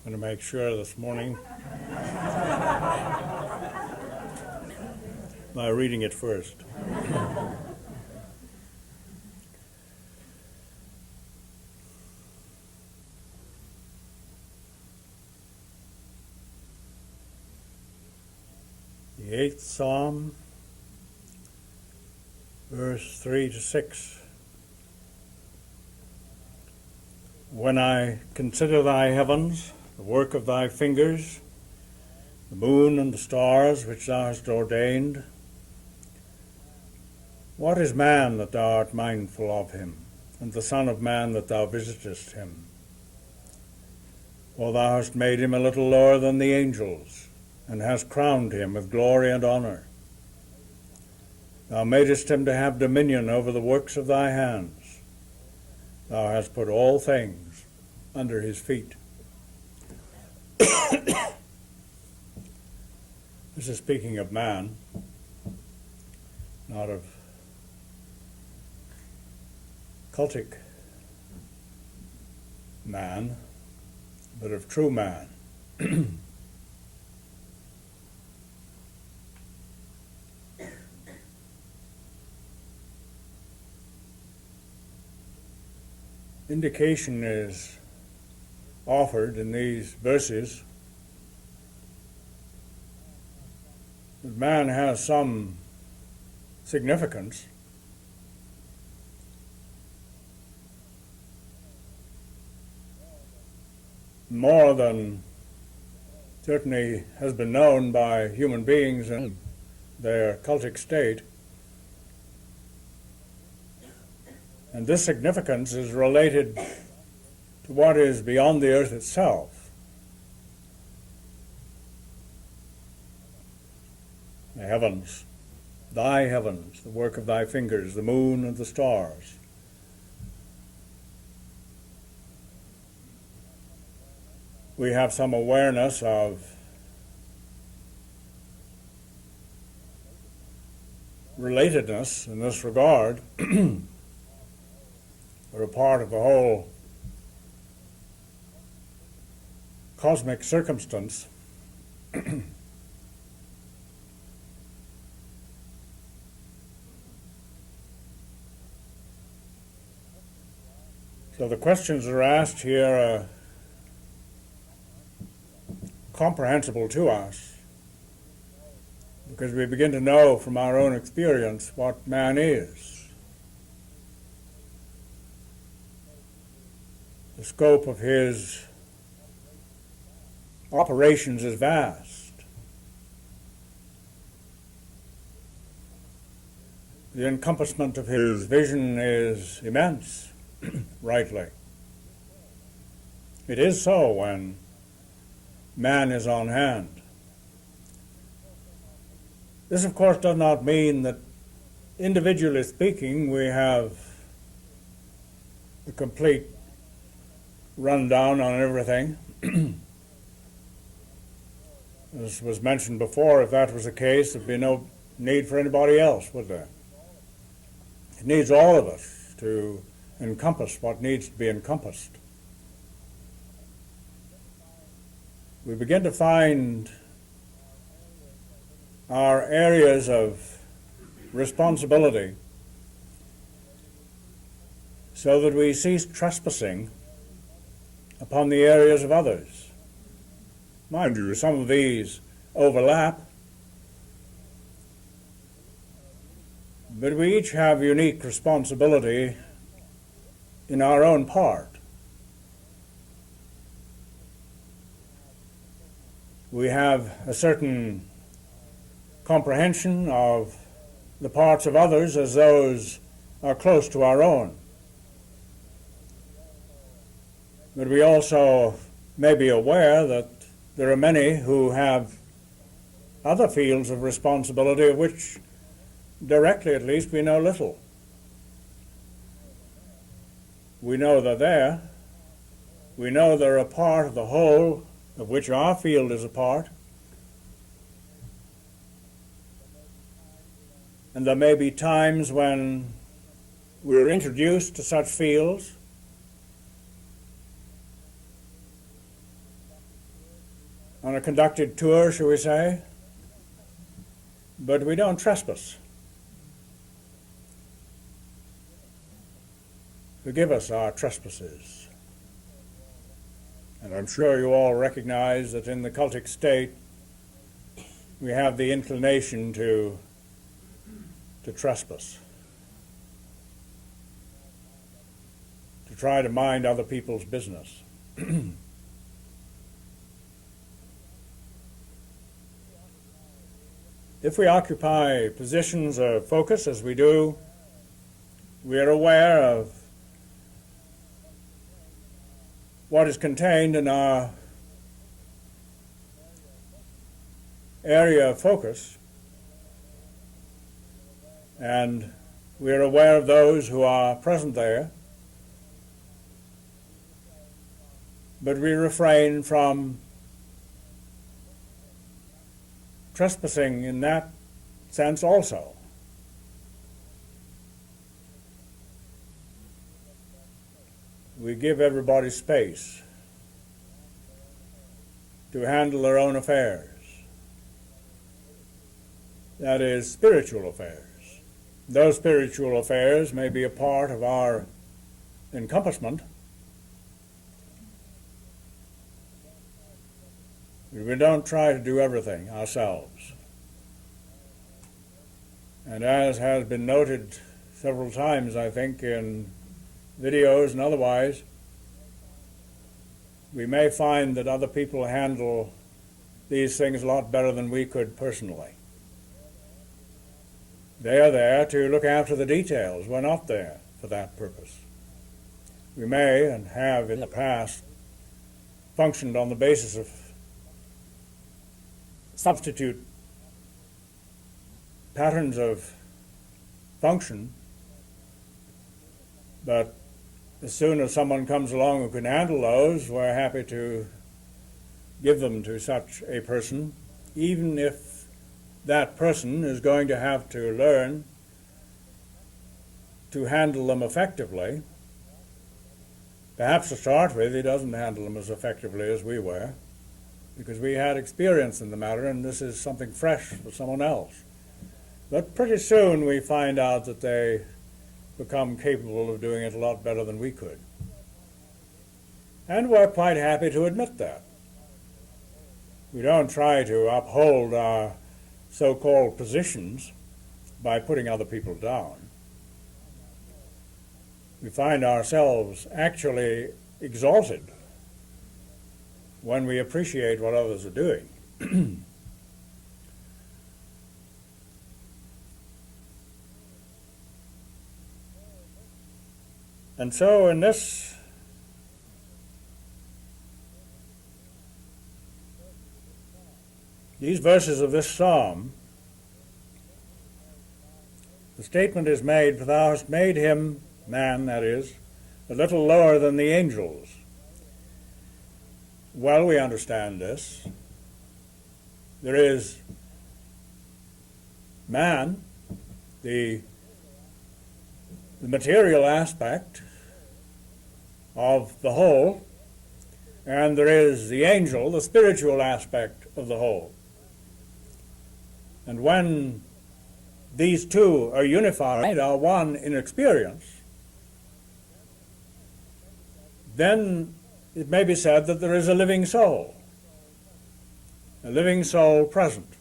going to make sure this morning by reading it first. The 8th Psalm, verse 3 to 6. When I consider thy heavens, the work of thy fingers, the moon and the stars which thou hast ordained, what is man that thou art mindful of him, and the son of man that thou visitest him? For thou hast made him a little lower than the angels, and hast crowned him with glory and honor. Thou madest him to have dominion over the works of thy hands. Thou hast put all things under his feet. This is speaking of man, not of cultic man, but of true man. Indication is offered in these verses that man has some significance. More than certainly has been known by human beings in their cultic state. And this significance is related to what is beyond the earth itself. The heavens, thy heavens, the work of thy fingers, the moon and the stars. We have some awareness of relatedness in this regard. We're a part of the whole cosmic circumstance. So the questions that are asked here are comprehensible to us, because we begin to know from our own experience what man is. The scope of his operations is vast. The encompassment of his vision is immense, rightly. It is so when man is on hand. This, of course, does not mean that, individually speaking, we have a complete rundown on everything. As was mentioned before, if that was the case, there'd be no need for anybody else, would there? It needs all of us to encompass what needs to be encompassed. We begin to find our areas of responsibility so that we cease trespassing upon the areas of others. Mind you, some of these overlap, but we each have unique responsibility in our own part. We have a certain comprehension of the parts of others as those are close to our own. But we also may be aware that there are many who have other fields of responsibility of which, directly at least, we know little. We know they're there. We know they're a part of the whole of which our field is a part. And there may be times when we're introduced to such fields on a conducted tour, shall we say, but we don't trespass. Forgive us our trespasses. And I'm sure you all recognize that in the cultic state we have the inclination to trespass, to try to mind other people's business. If we occupy positions of focus as we do, we are aware of what is contained in our area of focus, and we are aware of those who are present there, but we refrain from trespassing in that sense also. We give everybody space to handle their own affairs. That is, spiritual affairs. Those spiritual affairs may be a part of our encompassment. We don't try to do everything ourselves. And as has been noted several times, I think, in videos and otherwise, we may find that other people handle these things a lot better than we could personally. They are there to look after the details. We're not there for that purpose. We may, and have in the past, functioned on the basis of substitute patterns of function, but as soon as someone comes along who can handle those, we're happy to give them to such a person, even if that person is going to have to learn to handle them effectively. Perhaps to start with, he doesn't handle them as effectively as we were, because we had experience in the matter, and this is something fresh for someone else. But pretty soon we find out that they become capable of doing it a lot better than we could. And we're quite happy to admit that. We don't try to uphold our so-called positions by putting other people down. We find ourselves actually exalted when we appreciate what others are doing. And so in these verses of this psalm, the statement is made, "For thou hast made him," man that is, "a little lower than the angels." Well, we understand this. There is man, the material aspect of the whole, and there is the angel, the spiritual aspect of the whole. And when these two are unified, are one in experience, then it may be said that there is a living soul present.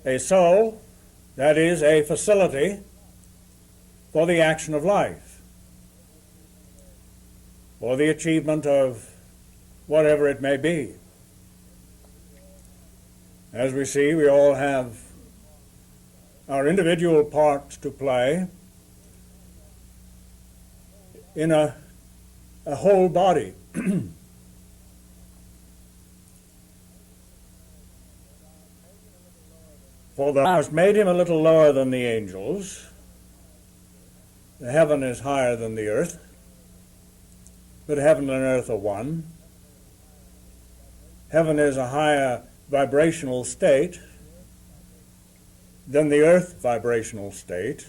A soul, that is, a facility for the action of life, for the achievement of whatever it may be. As we see, we all have our individual parts to play in a whole body. For thou hast made him a little lower than the angels. The heaven is higher than the earth, but heaven and earth are one. Heaven is a higher vibrational state than the earth vibrational state.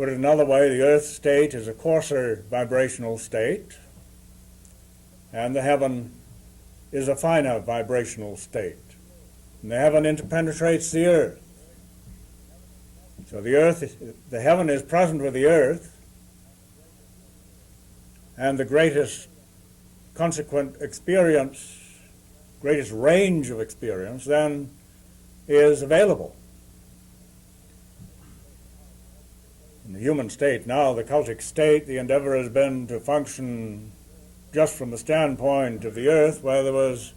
Put it another way, the earth state is a coarser vibrational state, and the heaven is a finer vibrational state. And the heaven interpenetrates the earth. So the heaven is present with the earth, and the greatest consequent experience, greatest range of experience then is available. In the human state now, the cultic state, the endeavor has been to function just from the standpoint of the earth, where there was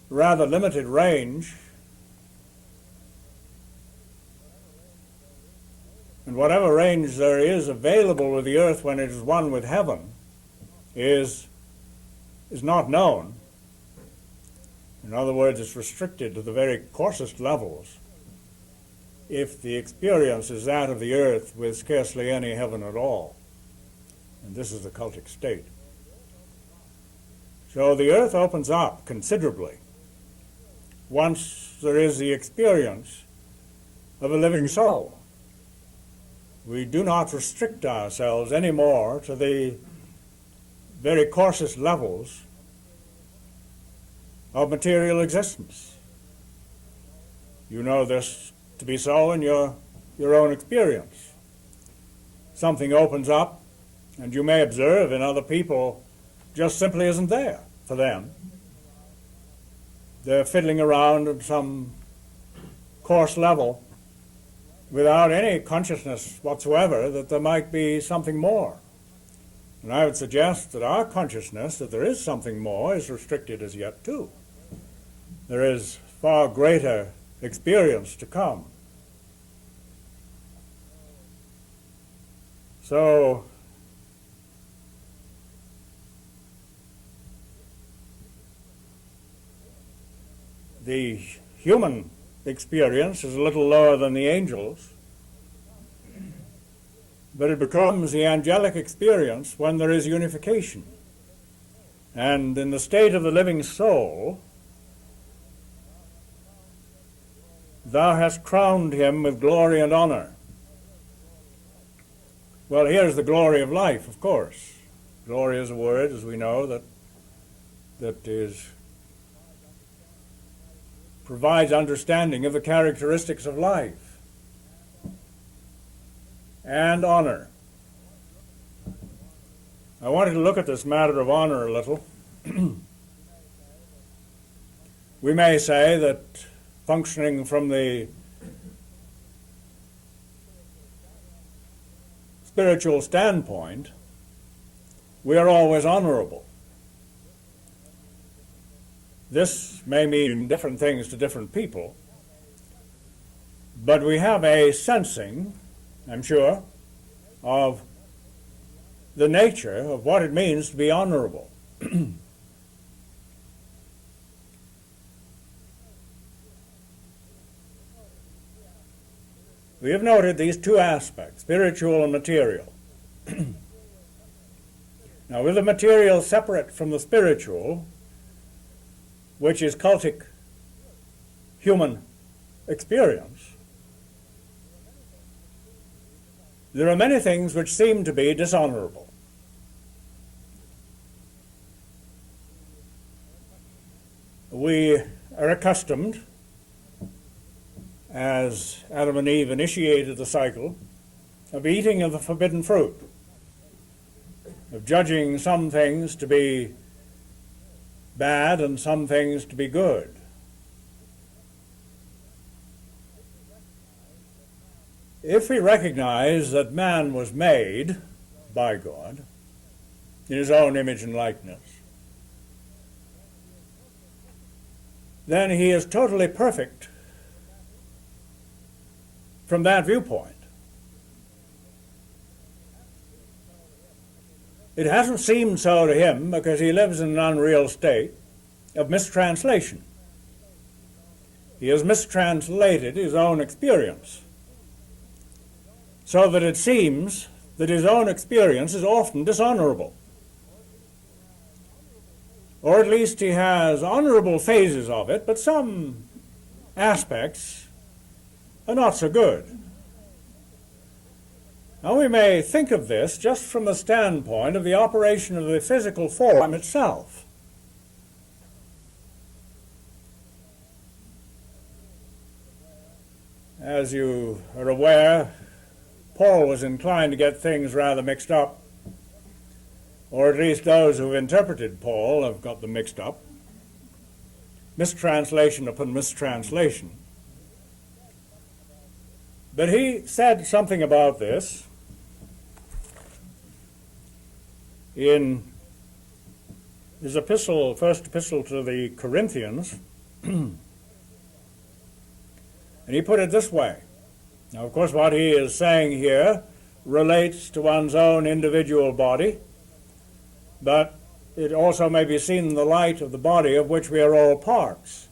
rather limited range, and whatever range there is available with the earth when it is one with heaven is not known. In other words, it's restricted to the very coarsest levels if the experience is that of the earth with scarcely any heaven at all. And this is the cultic state. So the earth opens up considerably once there is the experience of a living soul. We do not restrict ourselves anymore to the very coarsest levels of material existence. You know this to be so in your own experience. Something opens up, and you may observe in other people just simply isn't there for them. They're fiddling around at some coarse level without any consciousness whatsoever that there might be something more. And I would suggest that our consciousness that there is something more is restricted as yet too. There is far greater experience to come. So the human experience is a little lower than the angels, but it becomes the angelic experience when there is unification. And in the state of the living soul, thou hast crowned him with glory and honor. Well, here's the glory of life, of course. Glory is a word, as we know, that provides understanding of the characteristics of life. And honor. I wanted to look at this matter of honor a little. We may say that functioning from the spiritual standpoint, we are always honorable. This may mean different things to different people, but we have a sensing, I'm sure, of the nature of what it means to be honorable. We have noted these two aspects, spiritual and material. Now, with the material separate from the spiritual, which is cultic human experience, there are many things which seem to be dishonorable. We are accustomed, as Adam and Eve initiated the cycle, of eating of the forbidden fruit, of judging some things to be bad and some things to be good. If we recognize that man was made by God in his own image and likeness, then he is totally perfect from that viewpoint. It hasn't seemed so to him because he lives in an unreal state of mistranslation. He has mistranslated his own experience, so that it seems that his own experience is often dishonorable. Or at least he has honorable phases of it, but some aspects are not so good. Now we may think of this just from the standpoint of the operation of the physical form itself. As you are aware, Paul was inclined to get things rather mixed up, or at least those who've interpreted Paul have got them mixed up. Mistranslation upon mistranslation. But he said something about this in his epistle, first epistle to the Corinthians, and he put it this way. Now, of course, what he is saying here relates to one's own individual body, but it also may be seen in the light of the body of which we are all parts,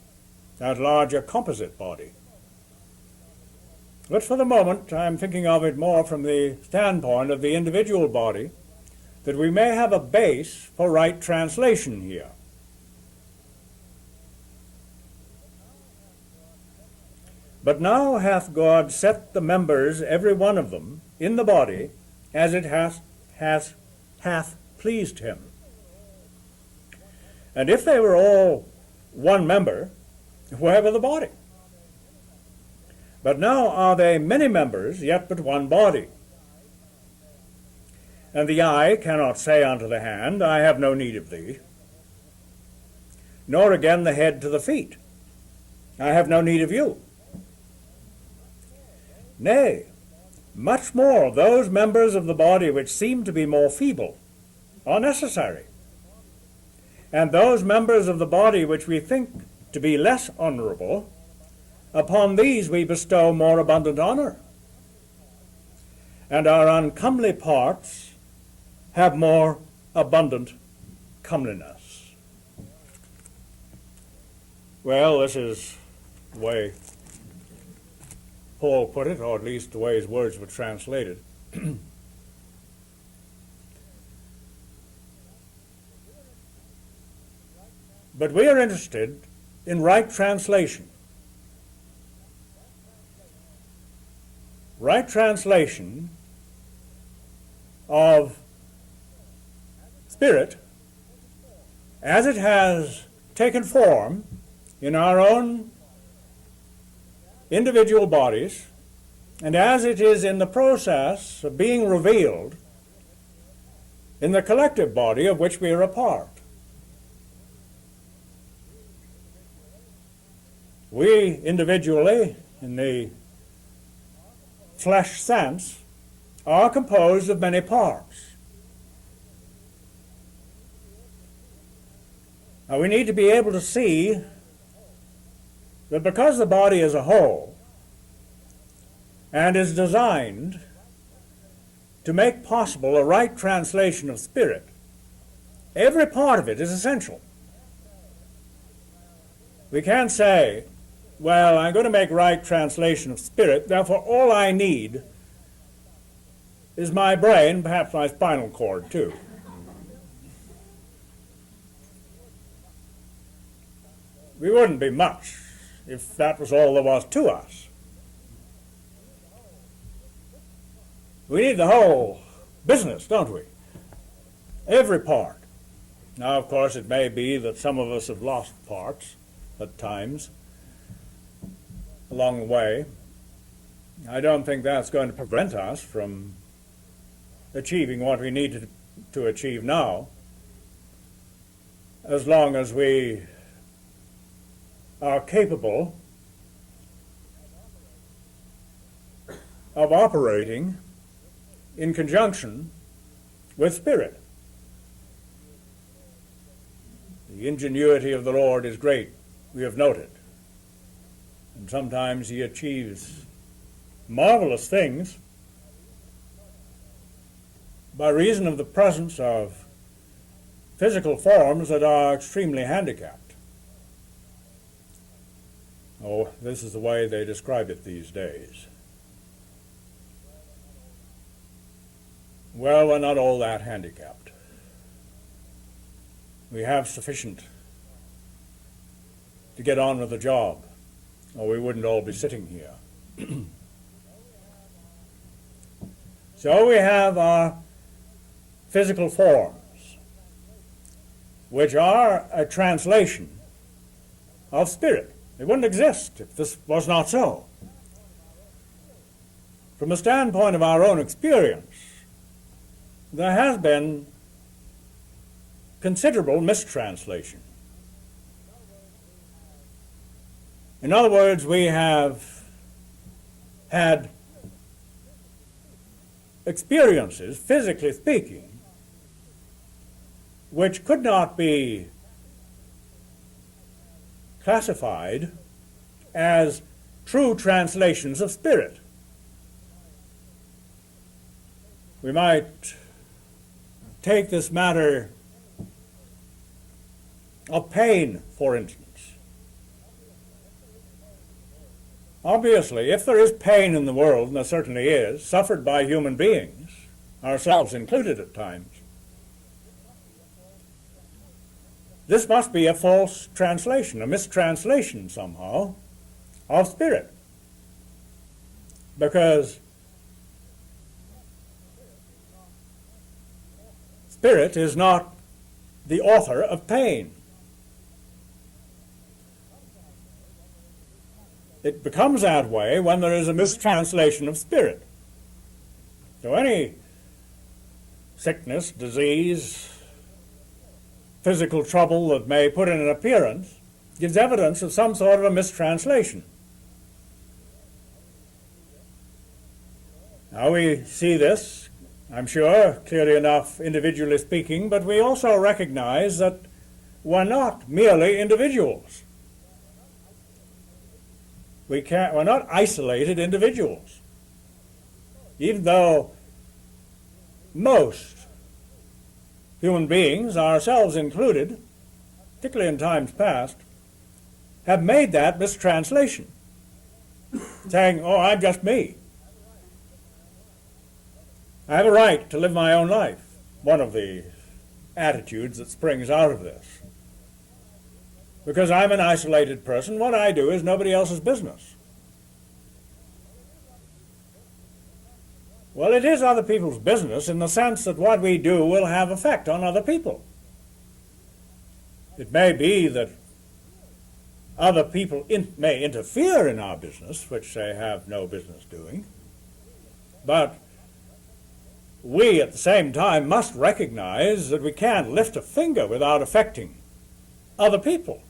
that larger composite body. But for the moment, I'm thinking of it more from the standpoint of the individual body, that we may have a base for right translation here. But now hath God set the members, every one of them, in the body, as it hath pleased him. And if they were all one member, where were the body? But now are they many members, yet but one body. And the eye cannot say unto the hand, I have no need of thee. Nor again the head to the feet, I have no need of you. Nay, much more those members of the body which seem to be more feeble are necessary. And those members of the body which we think to be less honorable, upon these we bestow more abundant honor. And our uncomely parts have more abundant comeliness. Well, this is the way Paul put it, or at least the way his words were translated. But we are interested in right translation. Right translation of spirit as it has taken form in our own individual bodies, and as it is in the process of being revealed in the collective body of which we are a part. We individually, in the flesh sense, are composed of many parts. Now we need to be able to see that because the body is a whole and is designed to make possible a right translation of spirit, every part of it is essential. We can't say, well, I'm going to make right translation of spirit, therefore all I need is my brain, perhaps my spinal cord too. We wouldn't be much if that was all there was to us. We need the whole business, don't we? Every part. Now, of course, it may be that some of us have lost parts at times along the way. I don't think that's going to prevent us from achieving what we need to achieve now, as long as we are capable of operating in conjunction with spirit. The ingenuity of the Lord is great, we have noted. And sometimes he achieves marvelous things by reason of the presence of physical forms that are extremely handicapped. Oh, this is the way they describe it these days. Well, we're not all that handicapped. We have sufficient to get on with the job, or we wouldn't all be sitting here. So we have our physical forms, which are a translation of spirit. They wouldn't exist if this was not so. From the standpoint of our own experience, there has been considerable mistranslation. In other words, we have had experiences, physically speaking, which could not be classified as true translations of spirit. We might take this matter of pain, for instance. Obviously, if there is pain in the world, and there certainly is, suffered by human beings, ourselves included at times, this must be a false translation, a mistranslation somehow of spirit. Because spirit is not the author of pain. It becomes that way when there is a mistranslation of spirit. So any sickness, disease, physical trouble that may put in an appearance gives evidence of some sort of a mistranslation. Now we see this, I'm sure, clearly enough individually speaking, but we also recognize that we're not merely individuals. We're not isolated individuals. Even though most human beings, ourselves included, particularly in times past, have made that mistranslation, saying, oh, I'm just me. I have a right to live my own life. One of the attitudes that springs out of this. Because I'm an isolated person, what I do is nobody else's business. Well, it is other people's business in the sense that what we do will have effect on other people. It may be that other people may interfere in our business, which they have no business doing, but we at the same time must recognize that we can't lift a finger without affecting other people.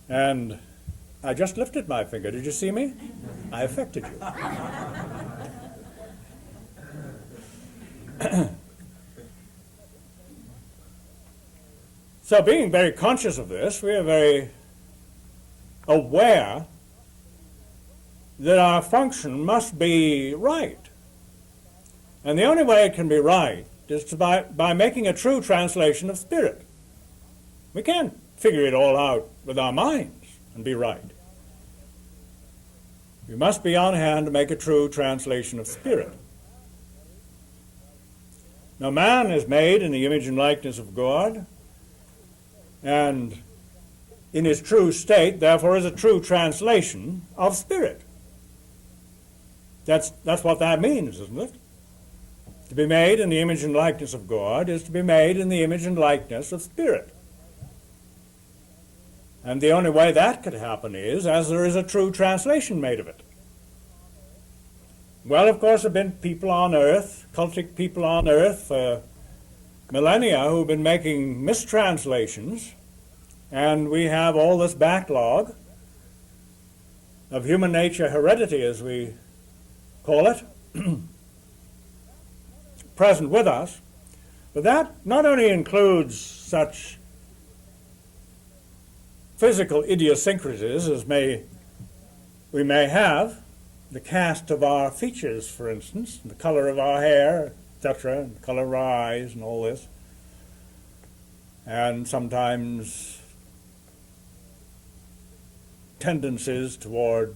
And I just lifted my finger. Did you see me? I affected you. So being very conscious of this, we are very aware that our function must be right. And the only way it can be right is by making a true translation of spirit. We can't figure it all out with our minds and be right. We must be on hand to make a true translation of spirit. Now, man is made in the image and likeness of God, and in his true state, therefore, is a true translation of spirit. That's what that means, isn't it? To be made in the image and likeness of God is to be made in the image and likeness of spirit. And the only way that could happen is as there is a true translation made of it. Well, of course, there have been people on earth, cultic people on earth, for millennia who have been making mistranslations, and we have all this backlog of human nature heredity, as we call it, present with us. But that not only includes such physical idiosyncrasies as we may have, the cast of our features, for instance, the color of our hair, etc., and the color of our eyes and all this, and sometimes tendencies toward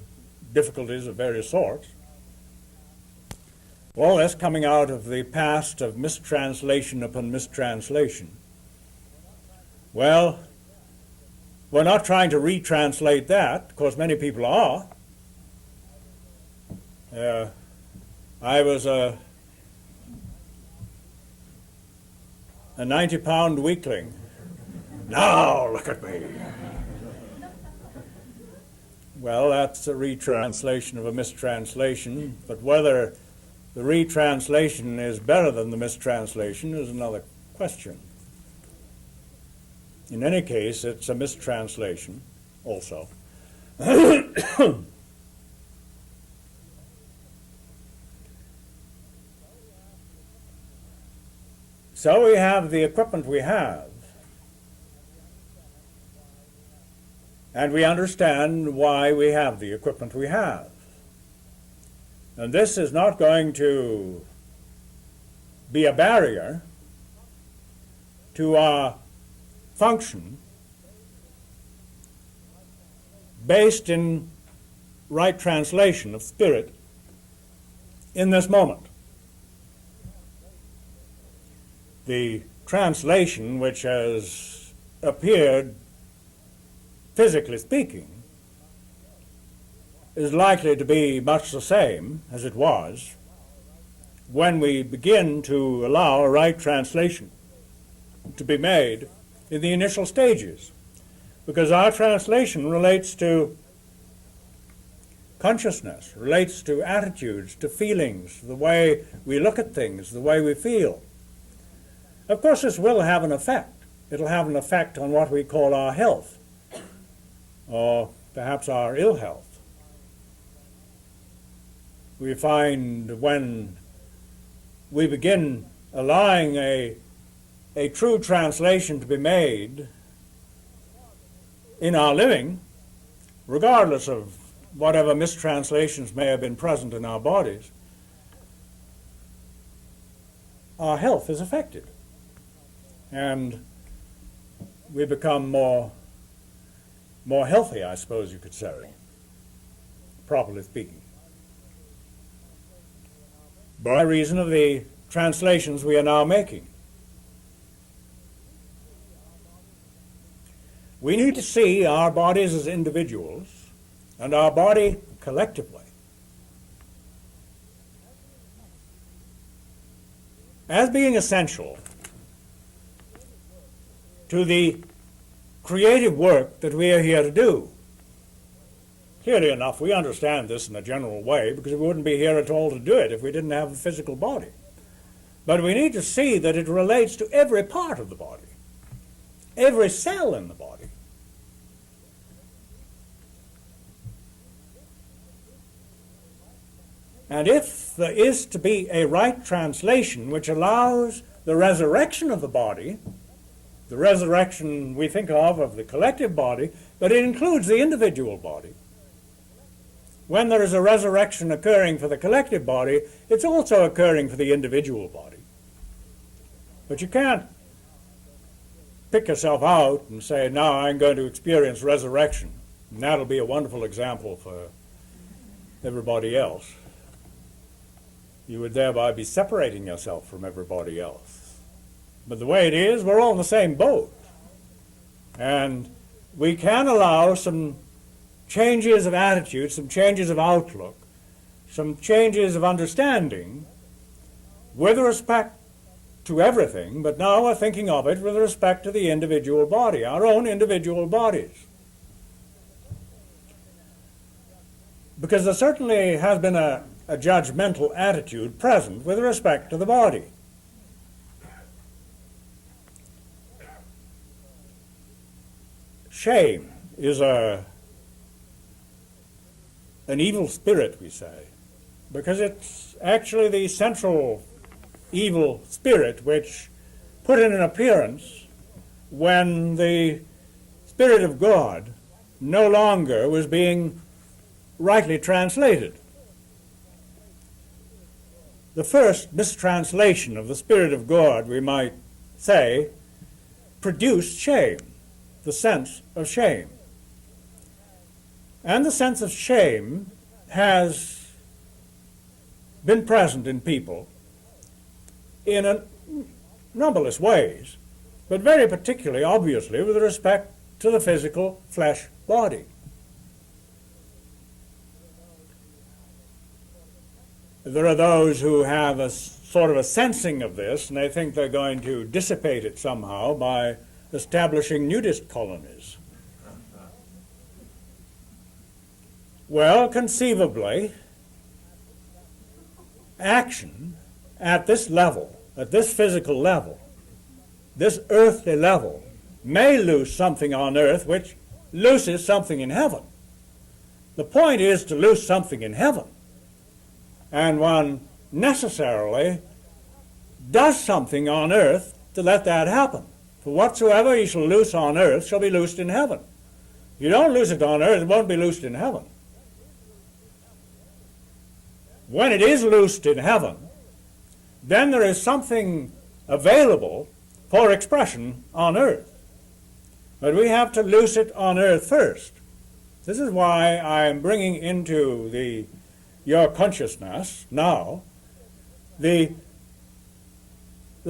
difficulties of various sorts. All this coming out of the past of mistranslation upon mistranslation. Well, we're not trying to retranslate that. Of course, many people are. I was a 90-pound weakling. Now look at me. Well, that's a retranslation of a mistranslation, but whether the retranslation is better than the mistranslation is another question. In any case, it's a mistranslation also. So we have the equipment we have, and we understand why we have the equipment we have. And this is not going to be a barrier to our function based in right translation of spirit in this moment. The translation which has appeared, physically speaking, is likely to be much the same as it was when we begin to allow a right translation to be made in the initial stages, because our translation relates to consciousness, relates to attitudes, to feelings, the way we look at things, the way we feel. Of course, this will have an effect. It'll have an effect on what we call our health, or perhaps our ill health. We find when we begin allowing a true translation to be made in our living, regardless of whatever mistranslations may have been present in our bodies, our health is affected. And we become more healthy, I suppose you could say, properly speaking, by reason of the translations we are now making. We need to see our bodies as individuals and our body collectively as being essential to the creative work that we are here to do. Clearly enough, we understand this in a general way because we wouldn't be here at all to do it if we didn't have a physical body. But we need to see that it relates to every part of the body, every cell in the body. And if there is to be a right translation which allows the resurrection of the body, the resurrection we think of the collective body, but it includes the individual body. When there is a resurrection occurring for the collective body, it's also occurring for the individual body. But you can't pick yourself out and say, now I'm going to experience resurrection, and that'll be a wonderful example for everybody else. You would thereby be separating yourself from everybody else. But the way it is, we're all in the same boat. And we can allow some changes of attitude, some changes of outlook, some changes of understanding with respect to everything, but now we're thinking of it with respect to the individual body, our own individual bodies. Because there certainly has been a judgmental attitude present with respect to the body. Shame is an evil spirit, we say, because it's actually the central evil spirit which put in an appearance when the Spirit of God no longer was being rightly translated. The first mistranslation of the Spirit of God, we might say, produced shame, the sense of shame. And the sense of shame has been present in people in numberless ways, but very particularly, obviously, with respect to the physical flesh body. There are those who have a sort of a sensing of this, and they think they're going to dissipate it somehow by establishing nudist colonies. Well, conceivably, action at this level, at this physical level, this earthly level, may loose something on earth which looses something in heaven. The point is to loose something in heaven, and one necessarily does something on earth to let that happen. For whatsoever you shall loose on earth shall be loosed in heaven. If you don't loose it on earth, it won't be loosed in heaven. When it is loosed in heaven, then there is something available for expression on earth. But we have to loose it on earth first. This is why I am bringing into your consciousness now the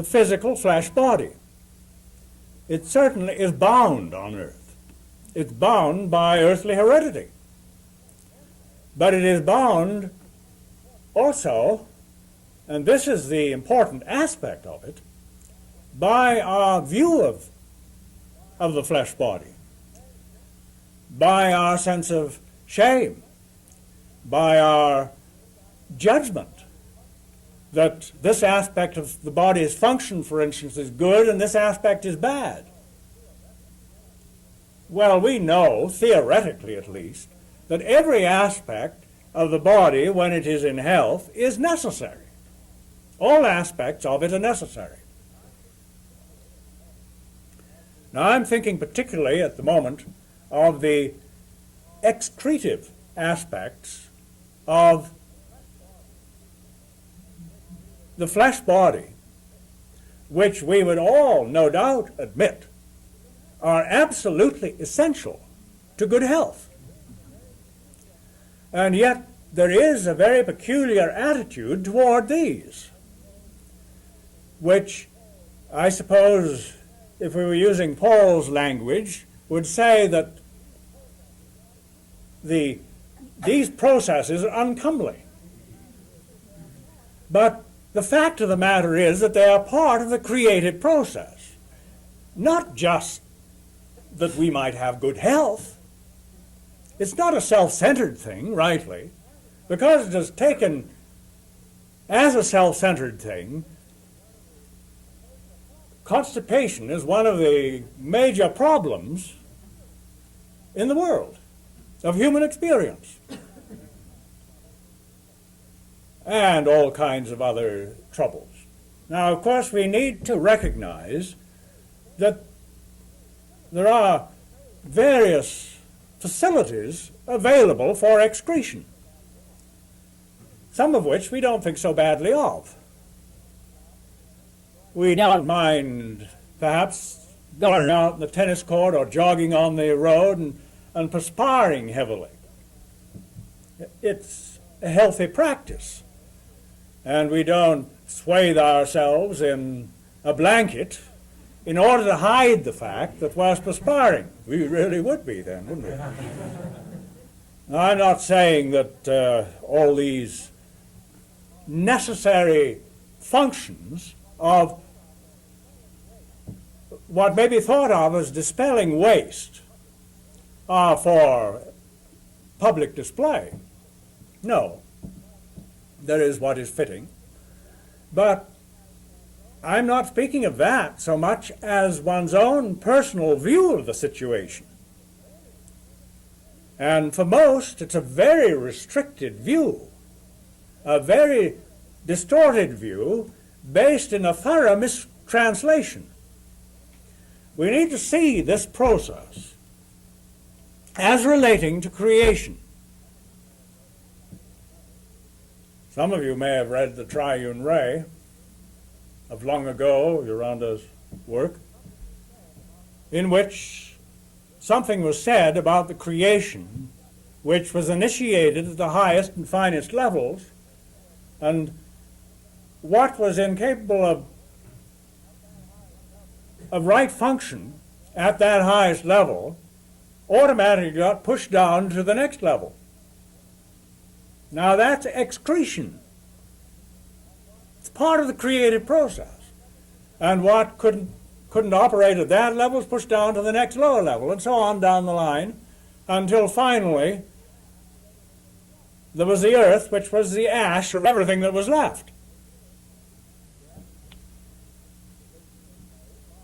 physical flesh body. It certainly is bound on earth. It's bound by earthly heredity. But it is bound also, and this is the important aspect of it, by our view of the flesh body, by our sense of shame, by our judgment that this aspect of the body's function, for instance, is good and this aspect is bad. Well, we know, theoretically at least, that every aspect of the body, when it is in health, is necessary. All aspects of it are necessary. Now, I'm thinking particularly at the moment of the excretive aspects of the flesh body, which we would all, no doubt, admit are absolutely essential to good health. And yet there is a very peculiar attitude toward these, which I suppose, if we were using Paul's language, would say that these processes are uncomely. But the fact of the matter is that they are part of the creative process, not just that we might have good health. It's not a self-centered thing, rightly, because it is taken as a self-centered thing. Constipation is one of the major problems in the world of human experience, and all kinds of other troubles. Now, of course, we need to recognize that there are various facilities available for excretion, some of which we don't think so badly of. We don't mind perhaps going out on the tennis court or jogging on the road and perspiring heavily. It's a healthy practice, and we don't swathe ourselves in a blanket in order to hide the fact that we're perspiring. We really would be then, wouldn't we? Now, I'm not saying that all these necessary functions of what may be thought of as dispelling waste are for public display. No, there is what is fitting. But I'm not speaking of that so much as one's own personal view of the situation. And for most, it's a very restricted view, a very distorted view based in a thorough mistranslation. We need to see this process as relating to creation. Some of you may have read the Triune Ray of long ago, Yolanda's work, in which something was said about the creation which was initiated at the highest and finest levels, and what was incapable of right function at that highest level automatically got pushed down to the next level. Now that's excretion. It's part of the creative process. And what couldn't operate at that level is pushed down to the next lower level, and so on down the line, until finally there was the earth, which was the ash of everything that was left.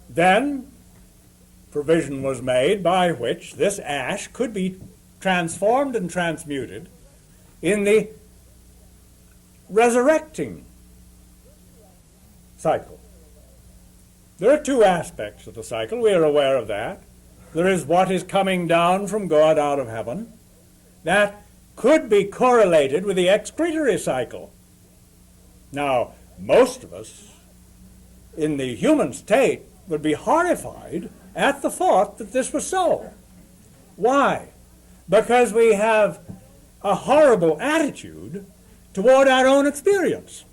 Then provision was made by which this ash could be transformed and transmuted in the resurrecting cycle. There are two aspects of the cycle. We are aware of that. There is what is coming down from God out of heaven. That could be correlated with the excretory cycle. Now, most of us in the human state would be horrified at the thought that this was so. Why? Because we have a horrible attitude toward our own experience.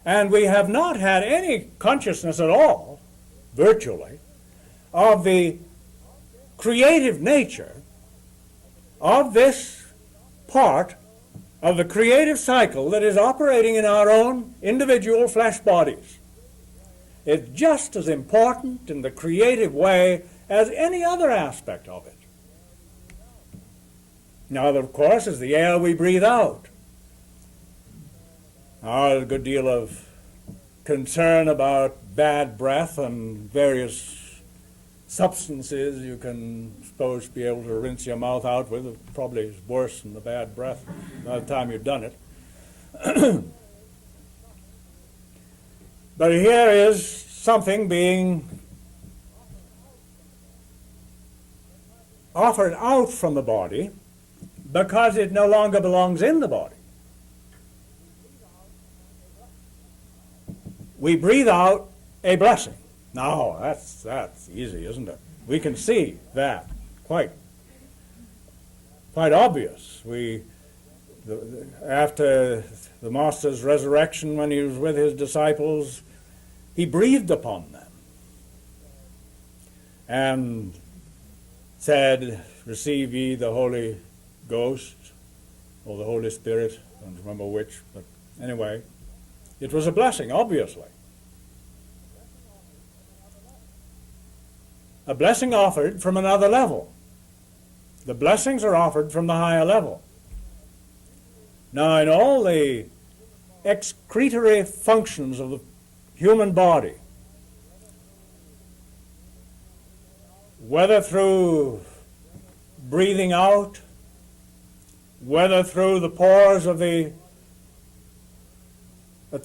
And we have not had any consciousness at all, virtually, of the creative nature of this part of the creative cycle that is operating in our own individual flesh bodies. It's just as important in the creative way as any other aspect of it. Now, of course, is the air we breathe out. There's a good deal of concern about bad breath and various substances you can suppose be able to rinse your mouth out with. It probably is worse than the bad breath by the time you've done it. But here is something being offered out from the body because it no longer belongs in the body. We breathe out a blessing. Now, that's easy, isn't it? We can see that quite obvious. After the Master's resurrection, when he was with his disciples, he breathed upon them and said, "Receive ye the Holy Ghost," or the Holy Spirit, I don't remember which, but anyway, it was a blessing, obviously. A blessing offered from another level. The blessings are offered from the higher level. Now, in all the excretory functions of the human body, whether through breathing out, whether through the pores at the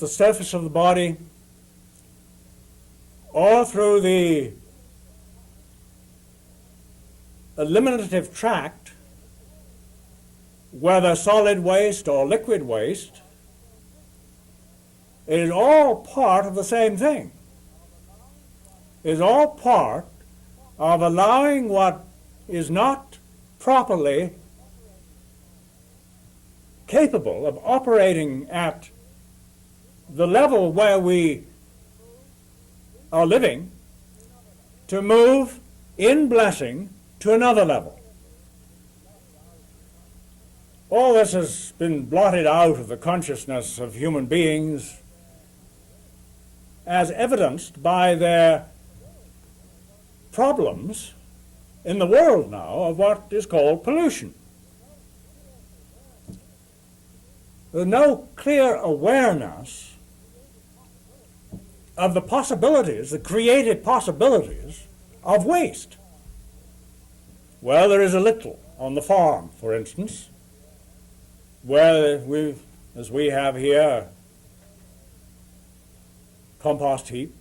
surface of the body, or through the eliminative tract, whether solid waste or liquid waste, it is all part of the same thing. It is all part of allowing what is not properly capable of operating at the level where we are living to move in blessing to another level. All this has been blotted out of the consciousness of human beings as evidenced by their problems in the world now of what is called pollution. There's no clear awareness of the possibilities, the creative possibilities of waste. Well, there is a little on the farm, for instance, where as we have here, compost heap.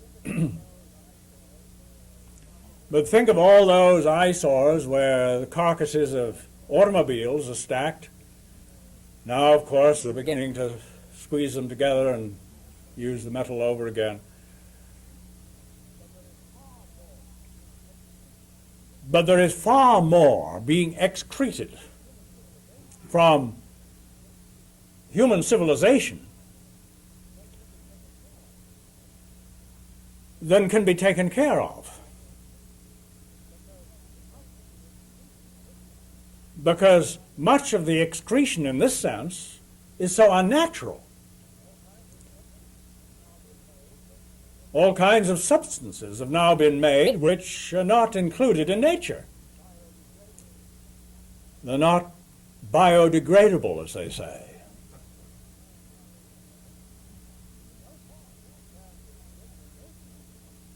But think of all those eyesores where the carcasses of automobiles are stacked. Now, of course, they're beginning to squeeze them together and use the metal over again. But there is far more being excreted from human civilization than can be taken care of. Because much of the excretion in this sense is so unnatural. All kinds of substances have now been made which are not included in nature. They're not biodegradable, as they say.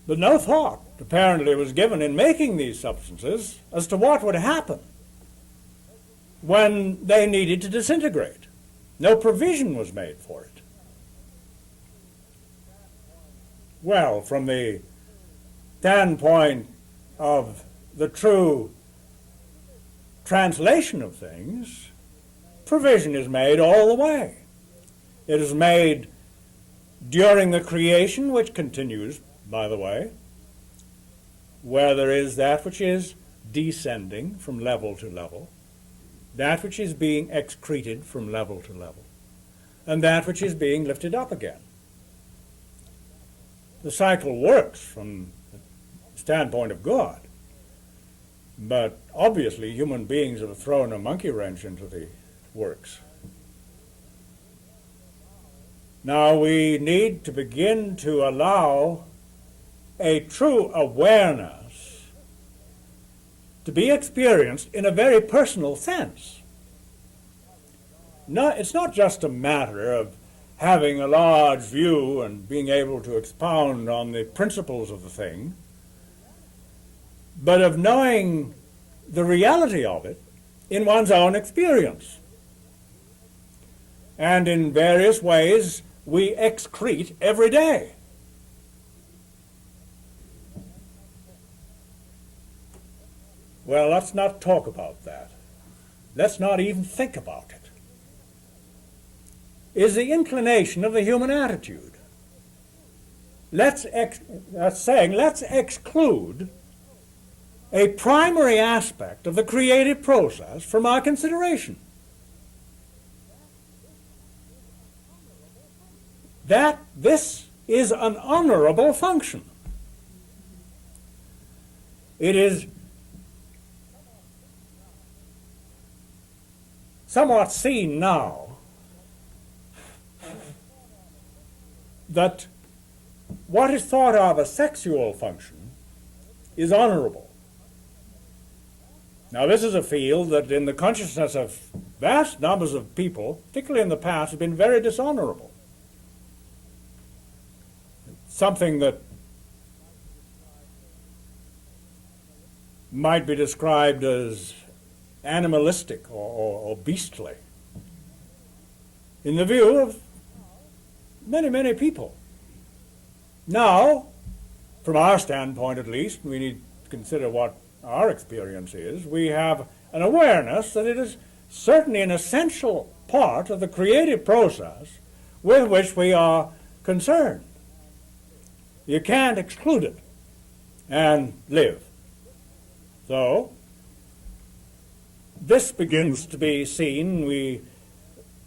But no thought, apparently, was given in making these substances as to what would happen when they needed to disintegrate. No provision was made for it. Well, from the standpoint of the true translation of things, provision is made all the way. It is made during the creation, which continues, by the way, where there is that which is descending from level to level, that which is being excreted from level to level, and that which is being lifted up again. The cycle works from the standpoint of God, but obviously human beings have thrown a monkey wrench into the works. Now we need to begin to allow a true awareness to be experienced in a very personal sense. It's not just a matter of having a large view and being able to expound on the principles of the thing, but of knowing the reality of it in one's own experience. And in various ways we excrete every day. Well, let's not talk about that. Let's not even think about it. Is the inclination of the human attitude. Let's exclude a primary aspect of the creative process from our consideration. That this is an honorable function. It is somewhat seen now that what is thought of a sexual function is honorable. Now, this is a field that in the consciousness of vast numbers of people, particularly in the past, has been very dishonorable. Something that might be described as animalistic or beastly in the view of many, many people. Now, from our standpoint at least, we need to consider what our experience is. We have an awareness that it is certainly an essential part of the creative process with which we are concerned. You can't exclude it and live. So, this begins to be seen.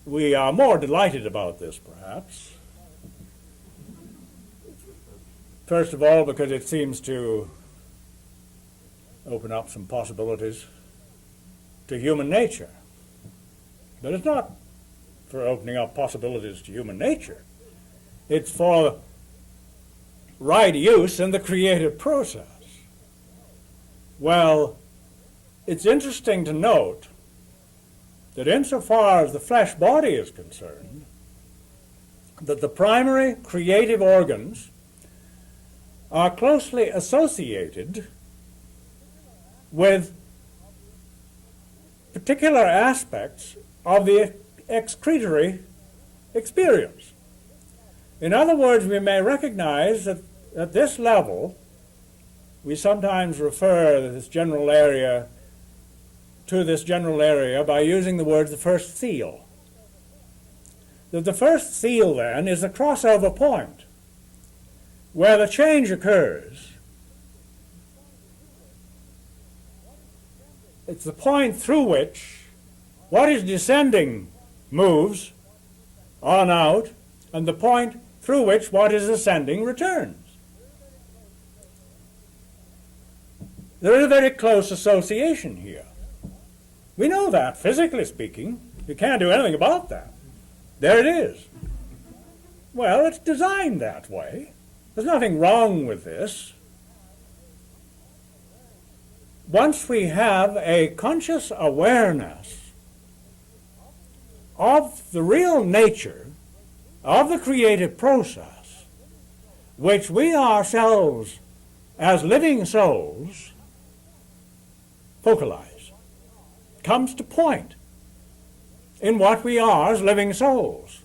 We are more delighted about this, perhaps. First of all, because it seems to open up some possibilities to human nature. But it's not for opening up possibilities to human nature. It's for right use in the creative process. Well, it's interesting to note that insofar as the flesh body is concerned, that the primary creative organs are closely associated with particular aspects of the excretory experience. In other words, we may recognize that at this level, we sometimes refer to this general area by using the words the first seal. That the first seal, then, is a crossover point where the change occurs. It's the point through which what is descending moves on out, and the point through which what is ascending returns. There is a very close association here. We know that, physically speaking. You can't do anything about that. There it is. Well, it's designed that way. There's nothing wrong with this. Once we have a conscious awareness of the real nature of the creative process, which we ourselves as living souls focalize, comes to point in what we are as living souls.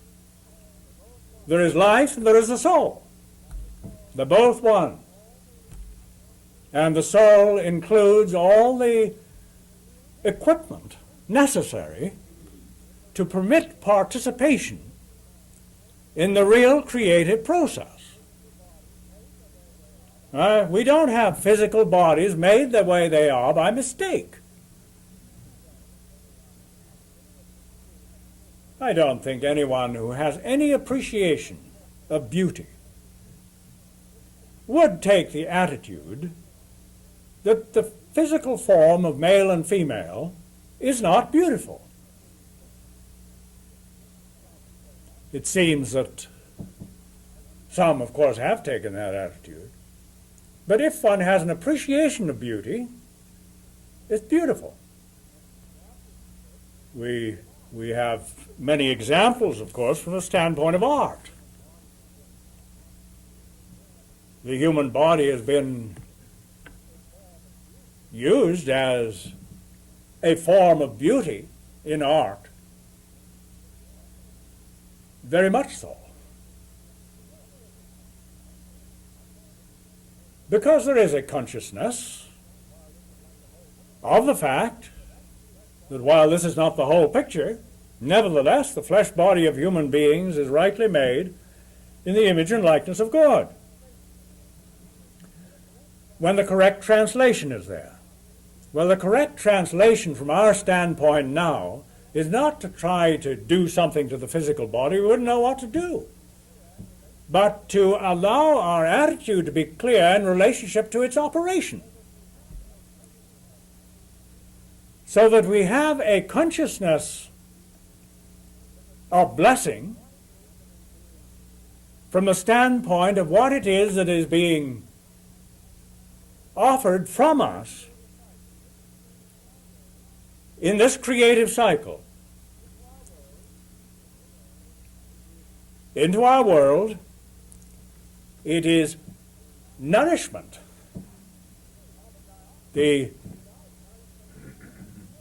There is life and there is a soul. They're both one. And the soul includes all the equipment necessary to permit participation in the real creative process. We don't have physical bodies made the way they are by mistake. I don't think anyone who has any appreciation of beauty would take the attitude that the physical form of male and female is not beautiful. It seems that some, of course, have taken that attitude. But if one has an appreciation of beauty, it's beautiful. We have many examples, of course, from the standpoint of art. The human body has been used as a form of beauty in art, very much so. Because there is a consciousness of the fact that while this is not the whole picture, nevertheless the flesh body of human beings is rightly made in the image and likeness of God, when the correct translation is there. Well, the correct translation from our standpoint now is not to try to do something to the physical body we wouldn't know what to do, but to allow our attitude to be clear in relationship to its operation, so that we have a consciousness of blessing from the standpoint of what it is that is being offered from us in this creative cycle into our world. It is nourishment. The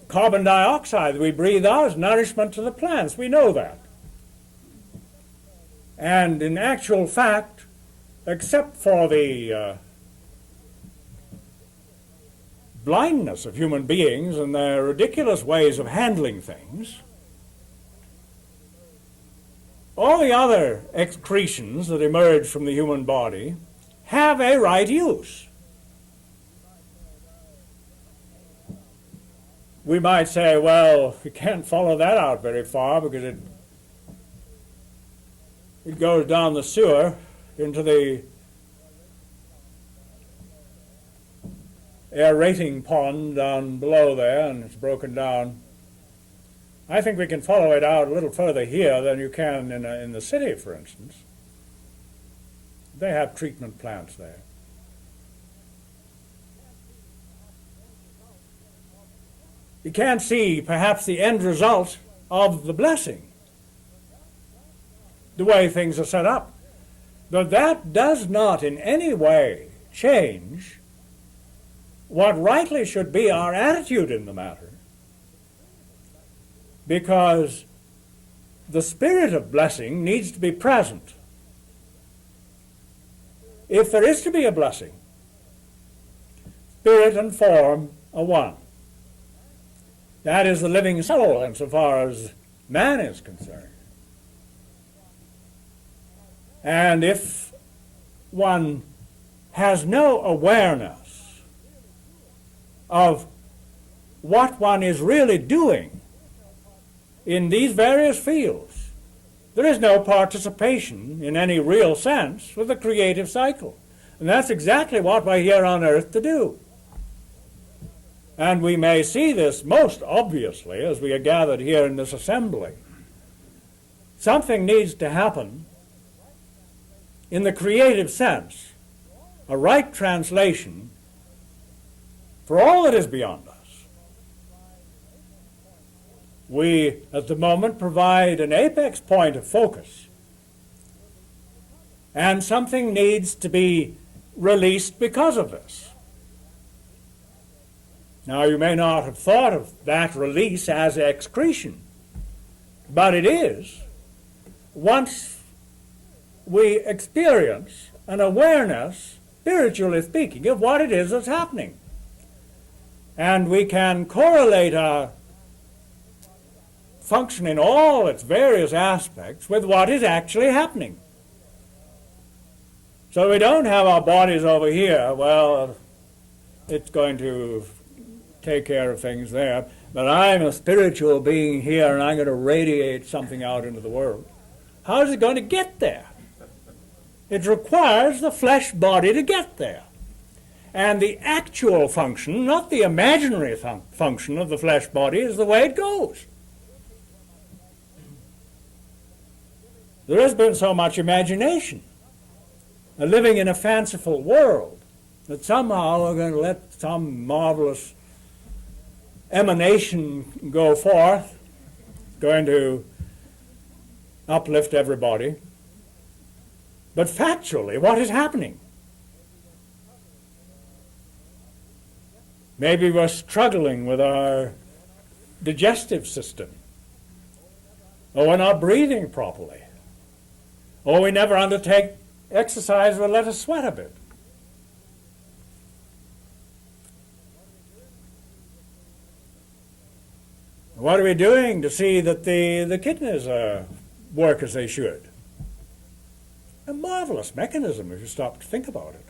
carbon dioxide that we breathe out is nourishment to the plants. We know that. And in actual fact, except for the blindness of human beings and their ridiculous ways of handling things, all the other excretions that emerge from the human body have a right use. We might say, well, you can't follow that out very far because it goes down the sewer into the aerating pond down below there, and it's broken down. I think we can follow it out a little further here than you can in the city, for instance. They have treatment plants there. You can't see perhaps the end result of the blessing, the way things are set up. But that does not in any way change what rightly should be our attitude in the matter, because the spirit of blessing needs to be present. If there is to be a blessing, spirit and form are one. That is the living soul insofar as man is concerned. And if one has no awareness of what one is really doing in these various fields, there is no participation in any real sense with the creative cycle. And that's exactly what we're here on earth to do. And we may see this most obviously as we are gathered here in this assembly. Something needs to happen in the creative sense, a right translation for all that is beyond us. We, at the moment, provide an apex point of focus, and something needs to be released because of this. Now, you may not have thought of that release as excretion, but it is once we experience an awareness, spiritually speaking, of what it is that's happening. And we can correlate our function in all its various aspects with what is actually happening. So we don't have our bodies over here, well, it's going to take care of things there, but I'm a spiritual being here and I'm going to radiate something out into the world. How is it going to get there? It requires the flesh body to get there. And the actual function, not the imaginary function of the flesh body, is the way it goes. There has been so much imagination, living in a fanciful world, that somehow we're going to let some marvelous emanation go forth, going to uplift everybody. But factually, what is happening? Maybe we're struggling with our digestive system, or we're not breathing properly, or we never undertake exercise or let us sweat a bit. What are we doing to see that the kidneys work as they should? A marvelous mechanism if you stop to think about it.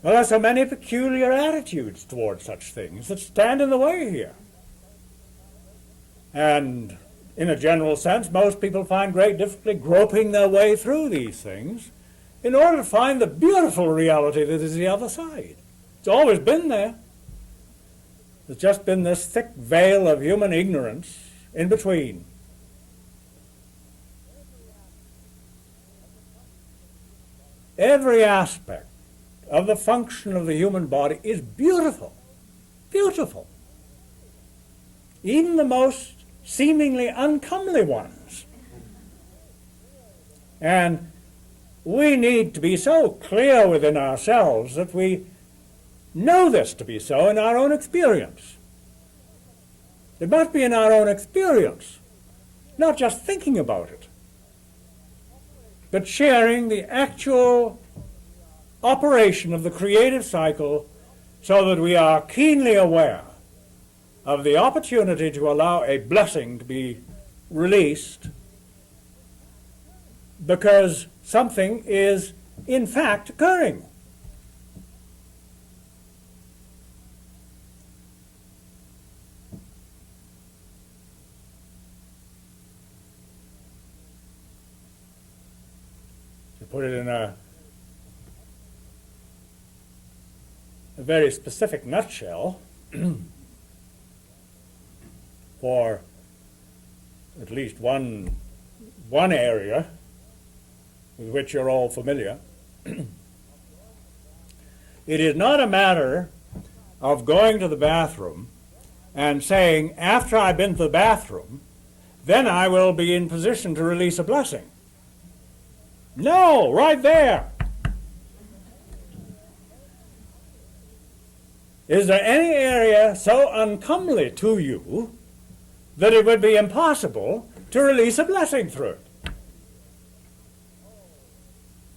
Well, there are so many peculiar attitudes towards such things that stand in the way here. And in a general sense, most people find great difficulty groping their way through these things in order to find the beautiful reality that is the other side. It's always been there. There's just been this thick veil of human ignorance in between. Every aspect of the function of the human body is beautiful, beautiful. Even the most seemingly uncomely ones. And we need to be so clear within ourselves that we know this to be so in our own experience. It must be in our own experience, not just thinking about it, but sharing the actual operation of the creative cycle so that we are keenly aware of the opportunity to allow a blessing to be released because something is in fact occurring. To put it in a very specific nutshell, for at least one area with which you're all familiar, it is not a matter of going to the bathroom and saying, after I've been to the bathroom, then I will be in position to release a blessing. No, right there. Is there any area so uncomely to you that it would be impossible to release a blessing through it?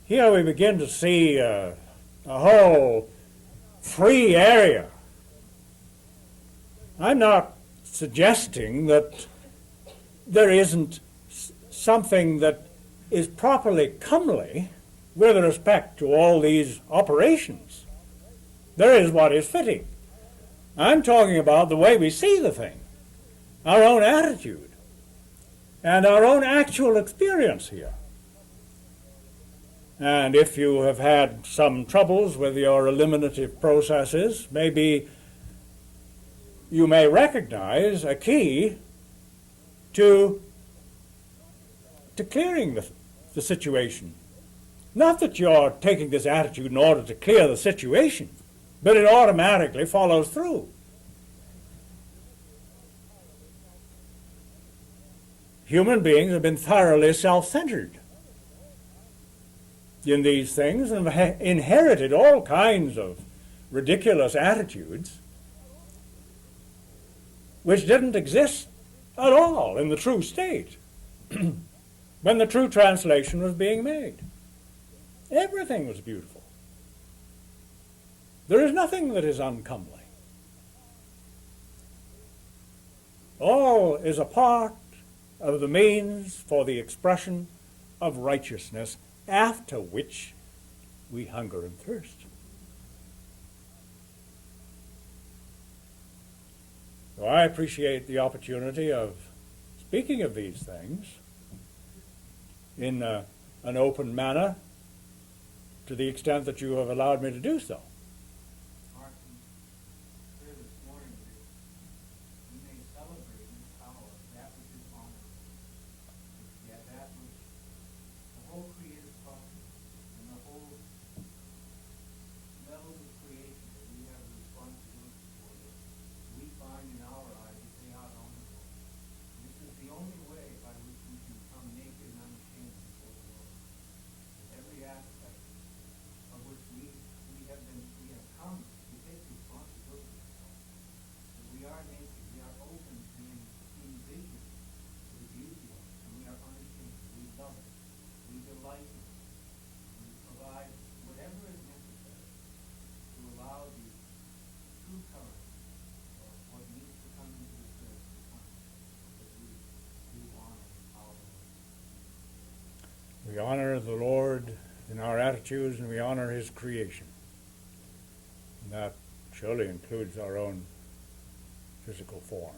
Here we begin to see a whole free area. I'm not suggesting that there isn't something that is properly comely with respect to all these operations. There is what is fitting. I'm talking about the way we see the thing, our own attitude, and our own actual experience here. And if you have had some troubles with your eliminative processes, maybe you may recognize a key to to clearing the situation. Not that you're taking this attitude in order to clear the situation, but it automatically follows through. Human beings have been thoroughly self-centered in these things and have inherited all kinds of ridiculous attitudes which didn't exist at all in the true state when the true translation was being made. Everything was beautiful. There is nothing that is uncomely. All is a part of the means for the expression of righteousness, after which we hunger and thirst. So I appreciate the opportunity of speaking of these things in an open manner, to the extent that you have allowed me to do so. We honor the Lord in our attitudes, and we honor His creation. And that surely includes our own physical form.